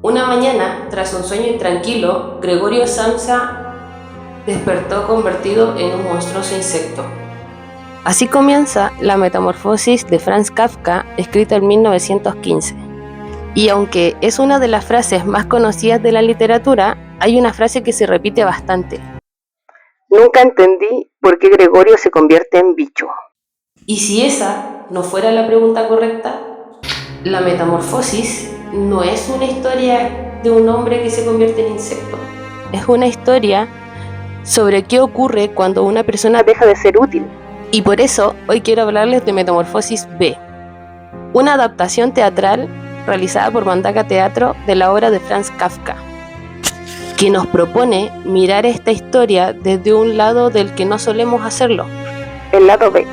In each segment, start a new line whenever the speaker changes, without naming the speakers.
Una mañana, tras un sueño intranquilo, Gregorio Samsa despertó convertido en un monstruoso insecto. Así comienza la metamorfosis de Franz Kafka, escrita en 1915. Y aunque es una de las frases más conocidas de la literatura, hay una frase que se repite bastante.
Nunca entendí por qué Gregorio se convierte en bicho.
Y si esa no fuera la pregunta correcta, la metamorfosis no es una historia de un hombre que se convierte en insecto. Es una historia sobre qué ocurre cuando una persona
Deja de ser útil.
Y por eso hoy quiero hablarles de Metamorfosis B, una adaptación teatral realizada por Mandaka Teatro de la obra de Franz Kafka, que nos propone mirar esta historia desde un lado del que no solemos hacerlo.
El lado B.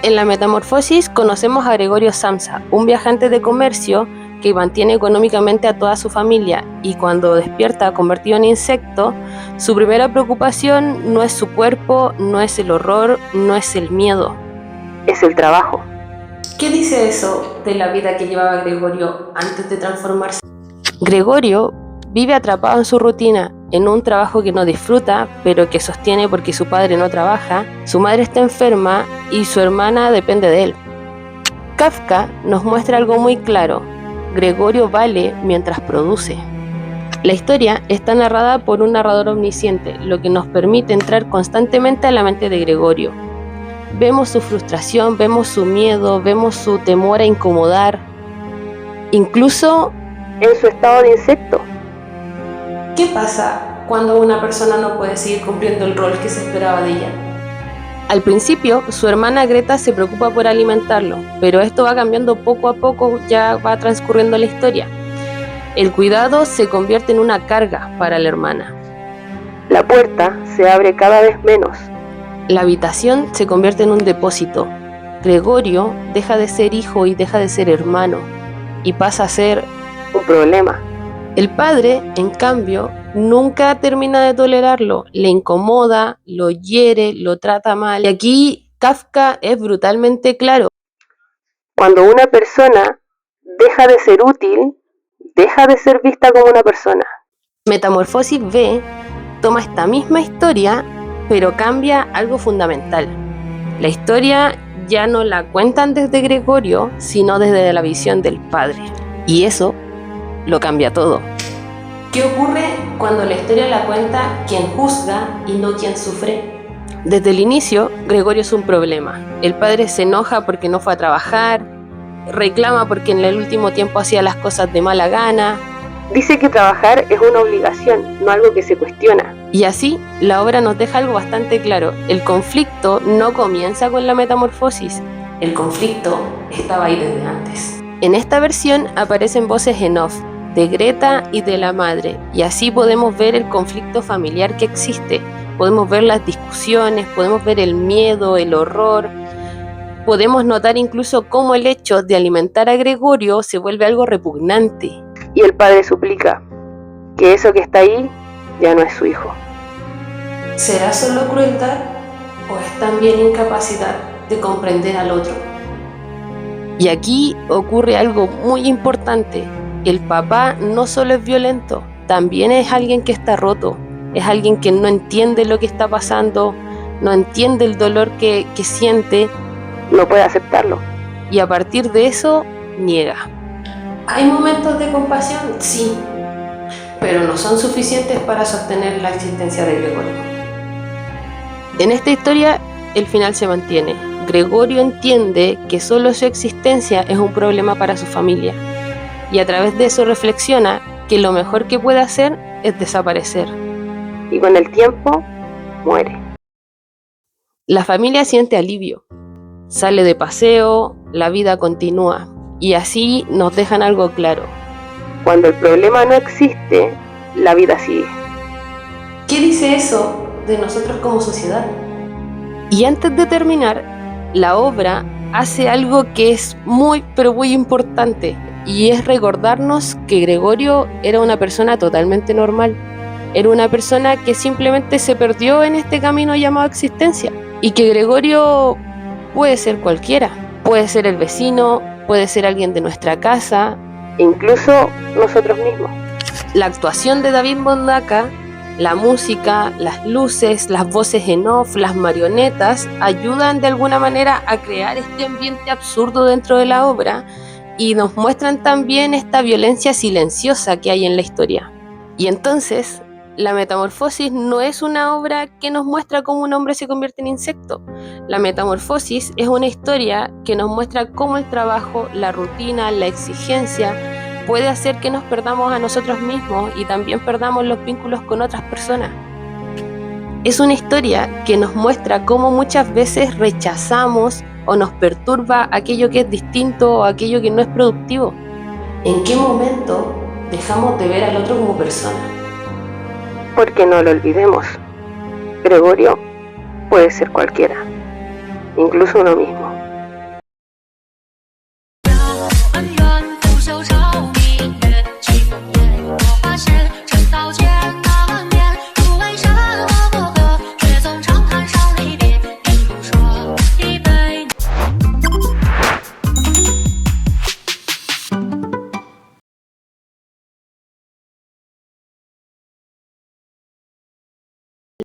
En la Metamorfosis conocemos a Gregorio Samsa, un viajante de comercio que mantiene económicamente a toda su familia, y cuando despierta convertido en insecto, su primera preocupación no es su cuerpo, no es el horror, no es el miedo.
Es el trabajo.
¿Qué dice eso de la vida que llevaba Gregorio antes de transformarse? Gregorio vive atrapado en su rutina, en un trabajo que no disfruta, pero que sostiene porque su padre no trabaja, su madre está enferma y su hermana depende de él. Kafka nos muestra algo muy claro: Gregorio vale mientras produce. La historia está narrada por un narrador omnisciente, lo que nos permite entrar constantemente a la mente de Gregorio. Vemos su frustración, vemos su miedo, vemos su temor a incomodar, incluso
en su estado de insecto.
¿Qué pasa cuando una persona no puede seguir cumpliendo el rol que se esperaba de ella? Al principio, su hermana Greta se preocupa por alimentarlo, pero esto va cambiando poco a poco, ya va transcurriendo la historia. El cuidado se convierte en una carga para la hermana.
La puerta se abre cada vez menos.
La habitación se convierte en un depósito. Gregorio deja de ser hijo y deja de ser hermano, y pasa a ser
un problema.
El padre, en cambio, nunca termina de tolerarlo, le incomoda, lo hiere, lo trata mal. Y aquí Kafka es brutalmente claro.
Cuando una persona deja de ser útil, deja de ser vista como una persona.
Metamorfosis B toma esta misma historia, pero cambia algo fundamental. La historia ya no la cuentan desde Gregorio, sino desde la visión del padre. Y eso lo cambia todo. ¿Qué ocurre cuando la historia la cuenta quien juzga y no quien sufre? Desde el inicio, Gregorio es un problema. El padre se enoja porque no fue a trabajar, reclama porque en el último tiempo hacía las cosas de mala gana.
Dice que trabajar es una obligación, no algo que se cuestiona.
Y así, la obra nos deja algo bastante claro. El conflicto no comienza con la metamorfosis. El conflicto estaba ahí desde antes. En esta versión aparecen voces en off, de Greta y de la madre, y así podemos ver el conflicto familiar que existe, podemos ver las discusiones, podemos ver el miedo, el horror, podemos notar incluso cómo el hecho de alimentar a Gregorio se vuelve algo repugnante.
Y el padre suplica que eso que está ahí ya no es su hijo.
¿Será solo crueldad o es también incapacidad de comprender al otro? Y aquí ocurre algo muy importante. El papá no solo es violento, también es alguien que está roto, es alguien que no entiende lo que está pasando, no entiende el dolor que siente,
no puede aceptarlo.
Y a partir de eso, niega. ¿Hay momentos de compasión? Sí, pero no son suficientes para sostener la existencia de Gregorio. En esta historia, el final se mantiene. Gregorio entiende que solo su existencia es un problema para su familia. Y a través de eso reflexiona que lo mejor que puede hacer es desaparecer.
Y con el tiempo, muere.
La familia siente alivio, sale de paseo, la vida continúa. Y así nos dejan algo claro.
Cuando el problema no existe, la vida sigue.
¿Qué dice eso de nosotros como sociedad? Y antes de terminar, la obra hace algo que es muy, pero muy importante. Y es recordarnos que Gregorio era una persona totalmente normal. Era una persona que simplemente se perdió en este camino llamado existencia. Y que Gregorio puede ser cualquiera. Puede ser el vecino, puede ser alguien de nuestra casa.
Incluso nosotros mismos.
La actuación de David Bondaca, la música, las luces, las voces en off, las marionetas, ayudan de alguna manera a crear este ambiente absurdo dentro de la obra y nos muestran también esta violencia silenciosa que hay en la historia. Y entonces, La Metamorfosis no es una obra que nos muestra cómo un hombre se convierte en insecto. La Metamorfosis es una historia que nos muestra cómo el trabajo, la rutina, la exigencia puede hacer que nos perdamos a nosotros mismos y también perdamos los vínculos con otras personas. Es una historia que nos muestra cómo muchas veces rechazamos o nos perturba aquello que es distinto o aquello que no es productivo. ¿En qué momento dejamos de ver al otro como persona?
Porque no lo olvidemos, Gregorio puede ser cualquiera, incluso uno mismo.